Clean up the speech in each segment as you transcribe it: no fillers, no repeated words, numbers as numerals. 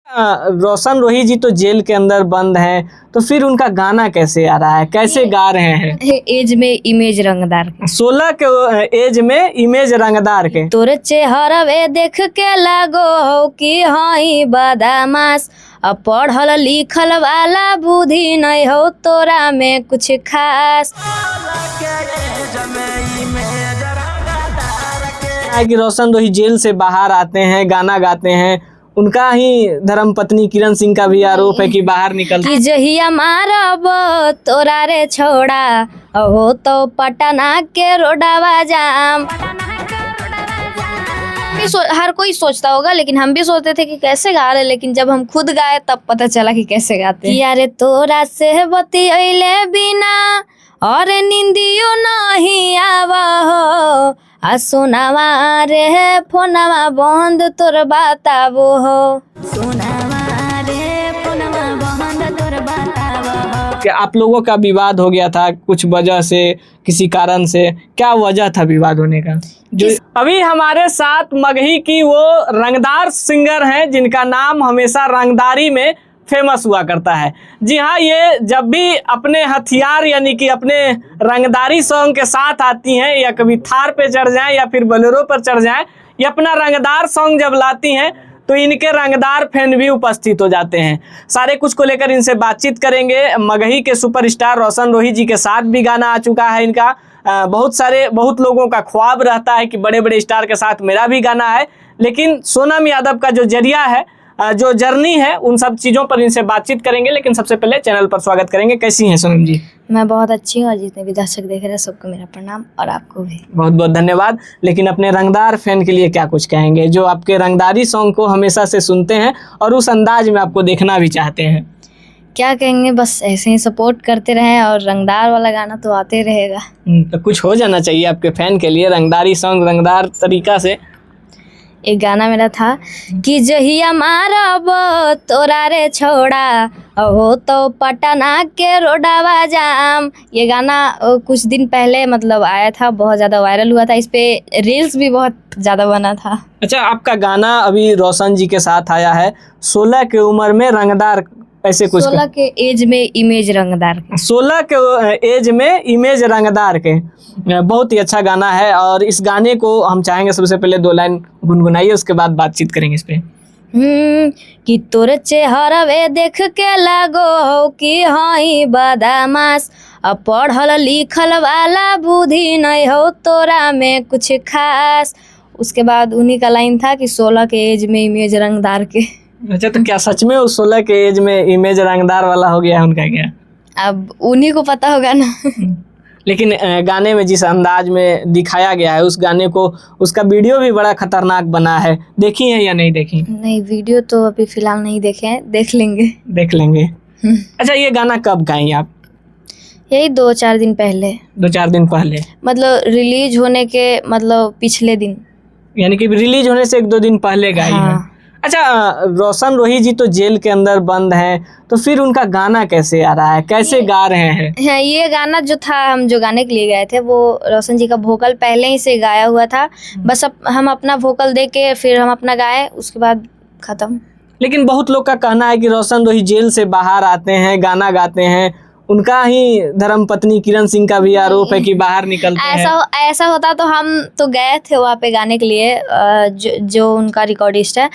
रोशन रोही जी तो जेल के अंदर बंद हैं, तो फिर उनका गाना कैसे आ रहा है, कैसे गा रहे हैं? एज में इमेज रंगदार के 16 के एज में इमेज रंगदार के। तोर चेहरवे देख के लागो कि हई बदमाश, अब पढ़ल लिखल वाला बुद्धि नहीं हो तोरा में कुछ खास। कि रोशन रोही जेल से बाहर आते हैं, गाना गाते हैं, उनका ही धर्मपत्नी किरण सिंह का भी आरोप है कि बाहर निकल कि जहिया मारब तोरा रे छोड़ा, हो तो पटना के रोडावा जाम। हर कोई सोचता होगा, लेकिन हम भी सोचते थे कि कैसे गा रहे, लेकिन जब हम खुद गाए तब पता चला कि कैसे गाते हैं। यारे तोरा से बतियले बिना और निंदियो नहीं आवा हो, आ सोनावा रे फोनवा बंद तोर बताबो हो, सोनावा रे फोनवा बंद तोर बताबो हो। कि आप लोगों का विवाद हो गया था कुछ वजह से, किसी कारण से, क्या वजह था विवाद होने का? जो अभी हमारे साथ मगही की वो रंगदार सिंगर हैं जिनका नाम हमेशा रंगदारी में फेमस हुआ करता है। जी हाँ, ये जब भी अपने हथियार यानी कि अपने रंगदारी सॉन्ग के साथ आती हैं, या कभी थार पे चढ़ जाएं या फिर बोलेरो पर चढ़ जाएं, या अपना रंगदार सॉन्ग जब लाती हैं तो इनके रंगदार फैन भी उपस्थित हो जाते हैं। सारे कुछ को लेकर इनसे बातचीत करेंगे। मगही के सुपरस्टार रोशन रोही जी के साथ भी गाना आ चुका है इनका। बहुत लोगों का ख्वाब रहता है कि बड़े बड़े स्टार के साथ मेरा भी गाना है, लेकिन सोनम यादव का जो जरिया है, जो जर्नी है, उन सब चीज़ों पर इनसे बातचीत करेंगे। लेकिन सबसे पहले चैनल पर स्वागत करेंगे। कैसी हैं सोनम जी? मैं बहुत अच्छी हूँ और जितने भी दर्शक देख रहे हैं सबको मेरा प्रणाम, और आपको भी बहुत बहुत धन्यवाद। लेकिन अपने रंगदार फैन के लिए क्या कुछ कहेंगे, जो आपके रंगदारी सॉन्ग को हमेशा से सुनते हैं और उस अंदाज में आपको देखना भी चाहते हैं? क्या कहेंगे, बस ऐसे ही सपोर्ट करते रहें और रंगदार वाला गाना तो आते रहेगा। तो कुछ हो जाना चाहिए आपके फैन के लिए रंगदारी सॉन्ग, रंगदार तरीका से। एक गाना मेरा था कि जहिया मारब तोरा रे छोड़ा, हो तो पटना के रोडावा जाम। ये गाना कुछ दिन पहले मतलब आया था, बहुत ज़्यादा वायरल हुआ था, इस पे रील्स भी बहुत ज़्यादा बना था। अच्छा, आपका गाना अभी रोशन जी के साथ आया है, 16 की उम्र में रंगदार, ऐसे कुछ 16 के एज में इमेज रंगदार के। 16 के एज में इमेज रंगदार के। बहुत ही अच्छा गाना है, और इस गाने को हम चाहेंगे सबसे पहले 2 लाइन गुनगुनाइए, उसके बाद बातचीत करेंगे इस पे। कि तोर चेहरवे देख के लागो कि हई बदमाश, अब पढ़ल लिखल वाला बुद्धि नहीं हो तोरा में कुछ खास। उसके बाद उन्हीं का लाइन था कि 16 के एज में इमेज रंगदार के। अच्छा, तो क्या सच में उस 16 के एज में इमेज रंगदार वाला हो गया है उनका क्या? अब उन्हीं को पता होगा ना। लेकिन गाने में जिस अंदाज में दिखाया गया है, उस गाने को, उसका वीडियो भी बड़ा खतरनाक बना है। देखी है या नहीं देखी? नहीं, वीडियो तो अभी फिलहाल नहीं देखे हैं, देख लेंगे। देख लेंगे। अच्छा, ये गाना कब गाएंगे आप? यही 2-4 दिन पहले। 2-4 दिन पहले मतलब रिलीज होने के पिछले दिन, यानी कि रिलीज होने से 1-2 दिन पहले गाई है। अच्छा, रोशन रोही जी तो जेल के अंदर बंद हैं, तो फिर उनका गाना कैसे आ रहा है, कैसे गा रहे हैं? ये गाना जो था, हम जो गाने के लिए गए थे, वो रोशन जी का वोकल पहले ही से गाया हुआ था। बस हम अपना वोकल दे के फिर हम अपना गाए, उसके बाद खत्म। लेकिन बहुत लोग का कहना है कि रोशन रोही जेल से बाहर आते हैं, गाना गाते हैं, उनका ही धर्मपत्नी किरण सिंह का भी आरोप है कि बाहर निकलते हैं। ऐसा होता तो हम तो गए थे वहाँ पे गाने के लिए, जो उनका रिकॉर्डिस्ट है,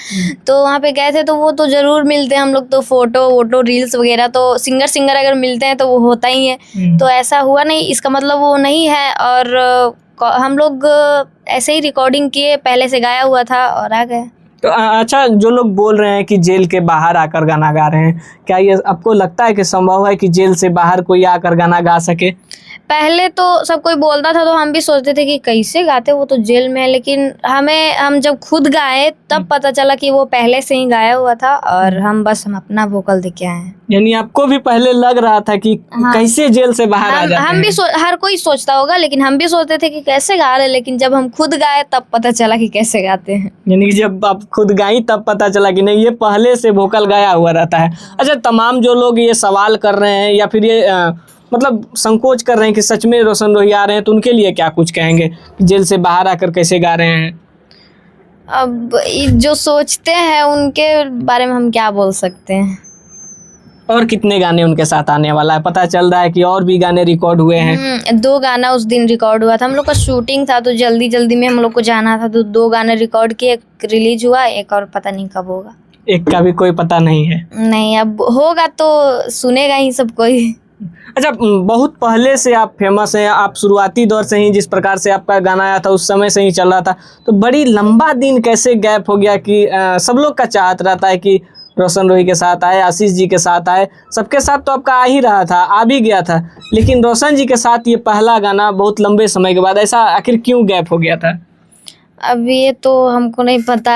तो वहाँ पे गए थे, तो वो तो जरूर मिलते हैं हम लोग, तो फोटो वोटो रील्स वगैरह तो सिंगर अगर मिलते हैं तो वो होता ही है। तो ऐसा हुआ नहीं, इसका मतलब वो नहीं है। और हम लोग ऐसे ही रिकॉर्डिंग किए, पहले से गाया हुआ था और आ गए। तो अच्छा, जो लोग बोल रहे हैं कि जेल के बाहर आकर गाना गा रहे हैं, क्या ये आपको लगता है कि संभव है कि जेल से बाहर कोई आकर गाना गा सके? पहले तो सब कोई बोलता था, तो हम भी सोचते थे कि कैसे गाते, वो तो जेल में है। लेकिन हम जब खुद गाए तब पता चला कि वो पहले से ही गाया हुआ था, और हम अपना वोकल दे के आए हैं। यानी आपको भी पहले लग रहा था कि कैसे जेल से बाहर आ जाते हैं? हम भी हर कोई सोचता होगा, लेकिन हम भी सोचते थे कि कैसे गा रहे, लेकिन जब हम खुद गाए तब पता चला कि कैसे गाते हैं। यानी कि जब आप खुद गाई तब पता चला कि नहीं, ये पहले से वोकल गाया हुआ रहता है। अच्छा, तमाम जो लोग ये सवाल कर रहे हैं या फिर ये मतलब संकोच कर रहे हैं कि सच में रोशन रोही आ रहे हैं, तो उनके लिए क्या कुछ कहेंगे, जेल से बाहर आकर कैसे गा रहे हैं? अब जो सोचते हैं उनके बारे में हम क्या बोल सकते हैं। और कितने गाने उनके साथ आने वाला है? पता चल रहा है कि और भी गाने रिकॉर्ड हुए हैं। 2 गाना उस दिन रिकॉर्ड हुआ था। हम लोग का शूटिंग था तो जल्दी जल्दी में हम लोग को जाना था, तो 2 गाने रिकॉर्ड किए, एक रिलीज हुआ, एक और पता नहीं कब होगा। एक का भी कोई पता नहीं है। नहीं, अब होगा तो सुनेगा ही सब कोई। अच्छा, बहुत पहले से आप फेमस हैं, आप शुरुआती दौर से ही जिस प्रकार से आपका गाना आया था उस समय से ही चल रहा था, तो बड़ी लंबा दिन कैसे गैप हो गया कि सब लोग का चाहत रहता है कि रोशन रोही के साथ आए, आशीष जी के साथ आए, सबके साथ तो आपका आ ही रहा था, आ भी गया था, लेकिन रोशन जी के साथ ये पहला गाना बहुत लंबे समय के बाद, ऐसा आखिर क्यों गैप हो गया था? अब ये तो हमको नहीं पता।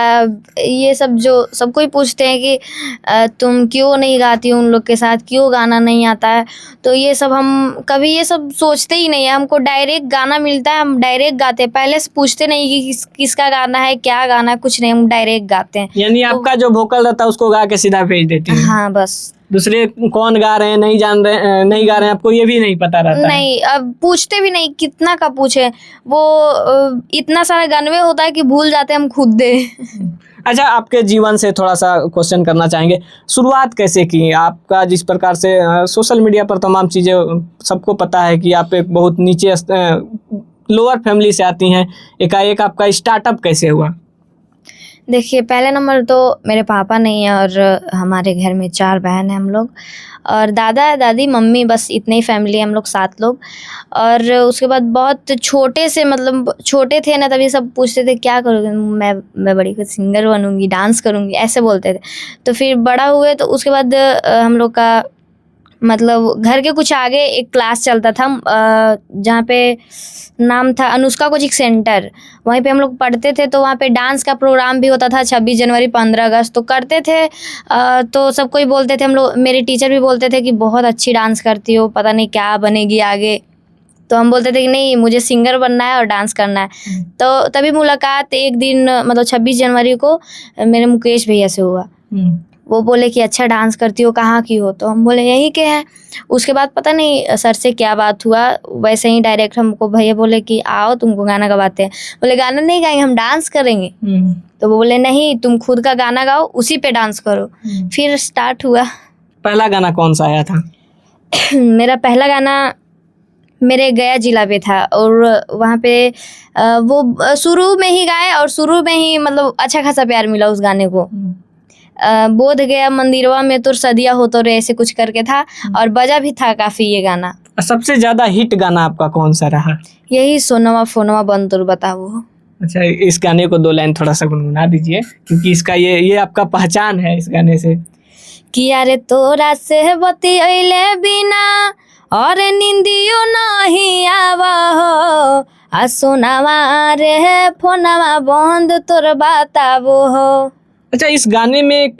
ये सब जो सब कोई पूछते हैं कि तुम क्यों नहीं गाती हो उन लोग के साथ, क्यों गाना नहीं आता है, तो ये सब हम कभी ये सब सोचते ही नहीं है। हमको डायरेक्ट गाना मिलता है, हम डायरेक्ट गाते हैं, पहले से पूछते नहीं कि किसका गाना है, क्या गाना है, कुछ नहीं, हम डायरेक्ट गाते हैं। यानी आपका जो वोकल रहता है उसको गा के सीधा भेज देते हैं? हाँ, बस। दूसरे कौन गा रहे हैं, नहीं जान रहे, नहीं गा रहे हैं, आपको ये भी नहीं पता रहता है? नहीं, अब पूछते भी नहीं, कितना का पूछे, वो इतना सारा गानवे होता है कि भूल जाते हैं हम खुद दे। अच्छा, आपके जीवन से थोड़ा सा क्वेश्चन करना चाहेंगे। शुरुआत कैसे की आपका? जिस प्रकार से सोशल मीडिया पर तमाम चीज़ें सबको पता है कि आप एक बहुत नीचे लोअर फैमिली से आती हैं, एकाएक आपका स्टार्टअप कैसे हुआ? देखिए, पहले नंबर तो मेरे पापा नहीं है और हमारे घर में 4 बहन हैं हम लोग, और दादा दादी मम्मी, बस इतने ही फैमिली हम लोग 7 लोग। और उसके बाद बहुत छोटे से, मतलब छोटे थे ना, तभी सब पूछते थे क्या करोगे, मैं बड़ी कुछ सिंगर बनूंगी, डांस करूंगी, ऐसे बोलते थे। तो फिर बड़ा हुए तो उसके बाद हम लोग का मतलब घर के कुछ आगे एक क्लास चलता था, जहाँ पे नाम था अनुष्का कोचिंग सेंटर, वहीं पे हम लोग पढ़ते थे। तो वहाँ पे डांस का प्रोग्राम भी होता था, 26 जनवरी 15 अगस्त तो करते थे। तो सब कोई बोलते थे, हम लोग, मेरे टीचर भी बोलते थे कि बहुत अच्छी डांस करती हो, पता नहीं क्या बनेगी आगे। तो हम बोलते थे कि नहीं, मुझे सिंगर बनना है और डांस करना है। तो तभी मुलाकात एक दिन, मतलब 26 जनवरी को मेरे मुकेश भैया से हुआ। वो बोले कि अच्छा डांस करती हो, कहाँ की हो? तो हम बोले यहीं के हैं। उसके बाद पता नहीं सर से क्या बात हुआ, वैसे ही डायरेक्ट हमको भैया बोले कि आओ तुमको गाना गवाते हैं। बोले गाना नहीं गाएंगे, हम डांस करेंगे। तो वो बोले नहीं, तुम खुद का गाना गाओ, उसी पे डांस करो। फिर स्टार्ट हुआ। पहला गाना कौन सा आया था? मेरा पहला गाना मेरे गया जिला पे था, और वहाँ पे वो शुरू में ही गाए, और शुरू में ही मतलब अच्छा खासा प्यार मिला उस गाने को। बोध गया मंदिरवा में तो सदिया हो तो रे, ऐसे कुछ करके था, और बजा भी था काफी ये गाना। सबसे ज्यादा हिट गाना आपका कौन सा रहा? यही सोनवा फोनवा बन तो बताओ। अच्छा, इस गाने को 2 लाइन थोड़ा सा गुनगुना दीजिए, क्योंकि इसका ये आपका पहचान है इस गाने से। किया रे तोरा से बतियले बिना और निंदियो नहीं आवा हो, आ सोनावा रे फोनवा बंद तोर बताबो हो। अच्छा, इस गाने में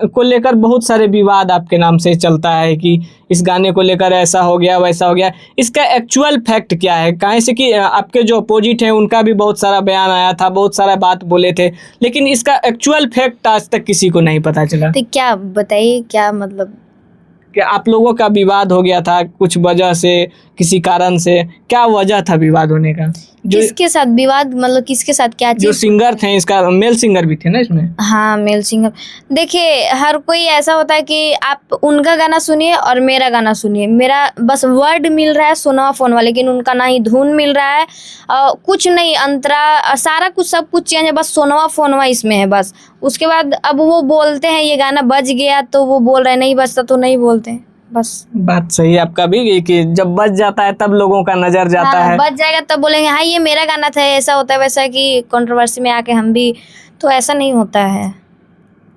को लेकर बहुत सारे विवाद आपके नाम से चलता है कि इस गाने को लेकर ऐसा हो गया, वैसा हो गया। इसका एक्चुअल फैक्ट क्या है? काहे से कि आपके जो अपोजिट हैं उनका भी बहुत सारा बयान आया था, बहुत सारा बात बोले थे, लेकिन इसका एक्चुअल फैक्ट आज तक किसी को नहीं पता चला। तो क्या बताइए, क्या मतलब कि आप लोगों का विवाद हो गया था कुछ वजह से, किसी कारण से? क्या वजह था विवाद होने का? जो किसके साथ विवाद, मतलब किसके साथ, क्या जो चीज? सिंगर थे, इसका मेल सिंगर भी थे ना इसमें? हाँ, मेल सिंगर। देखिए, हर कोई ऐसा होता है कि आप उनका गाना सुनिए और मेरा गाना सुनिए, मेरा बस वर्ड मिल रहा है सोनवा फोनवा, लेकिन उनका ना ही धुन मिल रहा है, कुछ नहीं, अंतरा सारा कुछ सब कुछ चेंज है, बस सोनवा फोनवा इसमें है बस। उसके बाद अब वो बोलते हैं ये गाना बज गया, तो वो बोल रहे हैं नहीं बजता तो नहीं बोलते हैं, बस। बात सही है आपका भी कि जब बज जाता है तब लोगों का नजर जाता है। बज जाएगा तब बोलेंगे हाँ ये मेरा गाना था। ऐसा होता है वैसा कि कंट्रोवर्सी में आके हम भी, तो ऐसा नहीं होता है।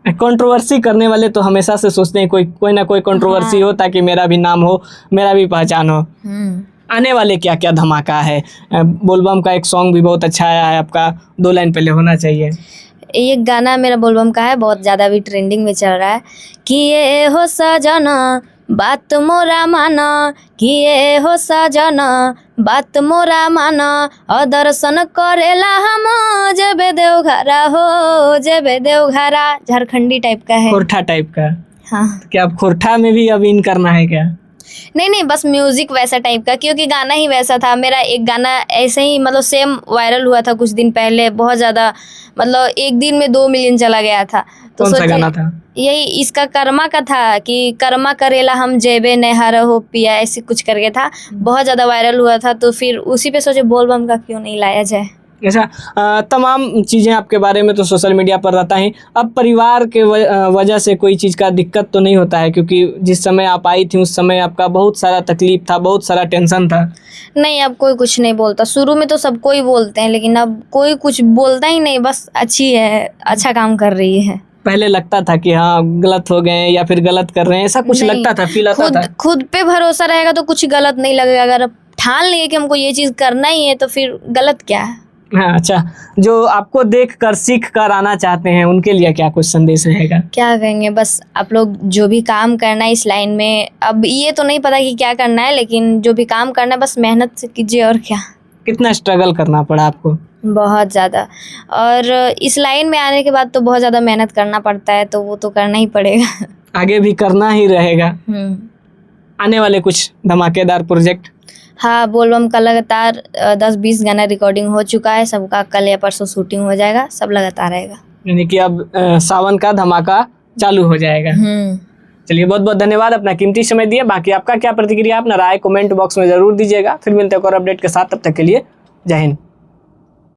कंट्रोवर्सी करने वाले तो हमेशा से सोचते हैं कोई ना कोई कंट्रोवर्सी हो, ताकि मेरा भी नाम हो, मेरा भी पहचान हो। आने वाले क्या क्या धमाका है? बोलबम का एक सॉन्ग भी बहुत अच्छा आया है आपका, 2 लाइन पहले होना चाहिए। ये गाना मेरा बोलबम का है, बहुत ज़्यादा भी ट्रेंडिंग में चल रहा है। कि ये हो सजना बात मोरा माना, कि ये हो सजना बात मोरा माना, और दर्शन करेला हम जेबे देवघरा हो, जेबे देवघरा। झारखंडी टाइप का है, खोरठा टाइप का। हाँ। क्या आप खोरठा में भी अब इन करना है क्या? नहीं नहीं, बस म्यूजिक वैसा टाइप का, क्योंकि गाना ही वैसा था। मेरा एक गाना ऐसे ही मतलब सेम वायरल हुआ था कुछ दिन पहले, बहुत ज़्यादा, मतलब एक दिन में 2 मिलियन चला गया था। तो कौन सा सोचे गाना था? यही इसका कर्मा का था कि कर्मा करेला हम जेबे नेहर हो पिया, ऐसे कुछ करके था, बहुत ज़्यादा वायरल हुआ था। तो फिर उसी पे सोचे बोल बम का क्यों नहीं लाया जाए। अच्छा, तमाम चीज़ें आपके बारे में तो सोशल मीडिया पर रहता ही। अब परिवार के वजह से कोई चीज़ का दिक्कत तो नहीं होता है, क्योंकि जिस समय आप आई थी उस समय आपका बहुत सारा तकलीफ था, बहुत सारा टेंशन था। नहीं, अब कोई कुछ नहीं बोलता। शुरू में तो सबको ही बोलते हैं, लेकिन अब कोई कुछ बोलता ही नहीं, बस अच्छी है, अच्छा काम कर रही है। पहले लगता था कि हाँ गलत हो गए या फिर गलत कर रहे हैं, ऐसा कुछ नहीं, लगता था, फील आता था? खुद पे भरोसा रहेगा तो कुछ गलत नहीं लगेगा। अगर अब ठान लिए कि हमको ये चीज़ करना ही है तो फिर गलत क्या है। हाँ, अच्छा, जो आपको देख कर सीख कर आना चाहते हैं उनके लिए क्या कुछ संदेश रहेगा? क्या कहेंगे, बस आप लोग जो भी काम करना है इस लाइन में, अब ये तो नहीं पता कि क्या करना है, लेकिन जो भी काम करना है बस मेहनत से कीजिए, और क्या। कितना स्ट्रगल करना पड़ा आपको? बहुत ज़्यादा, और इस लाइन में आने के बाद तो बहुत ज़्यादा मेहनत करना पड़ता है, तो वो तो करना ही पड़ेगा। आगे भी करना ही रहेगा। आने वाले कुछ धमाकेदार प्रोजेक्ट? हाँ, बोलबम का लगातार 10-20 गाना रिकॉर्डिंग हो चुका है, सबका कल या परसों शूटिंग हो जाएगा, सब लगातार रहेगा। यानी कि अब सावन का धमाका चालू हो जाएगा। चलिए, बहुत बहुत धन्यवाद अपना कीमती समय दिया। बाकी आपका क्या प्रतिक्रिया, अपना राय कमेंट बॉक्स में जरूर दीजिएगा। फिर मिलते हैं एक और अपडेट के साथ, तब तक के लिए जय हिंद।